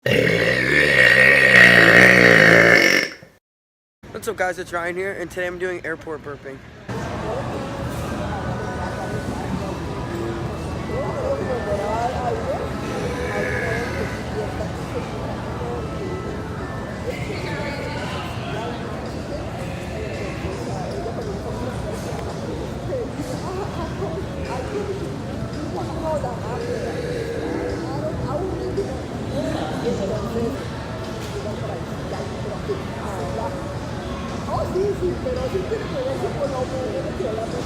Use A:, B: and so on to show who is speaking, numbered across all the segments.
A: What's up guys, it's Ryan here, and today I'm doing airport burping.
B: Oh, sí, sí, pero sí tiene que ver con la opinión que hablamos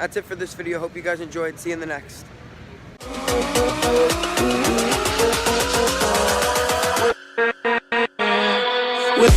A: That's it for this video. Hope you guys enjoyed. See you in the next.
C: With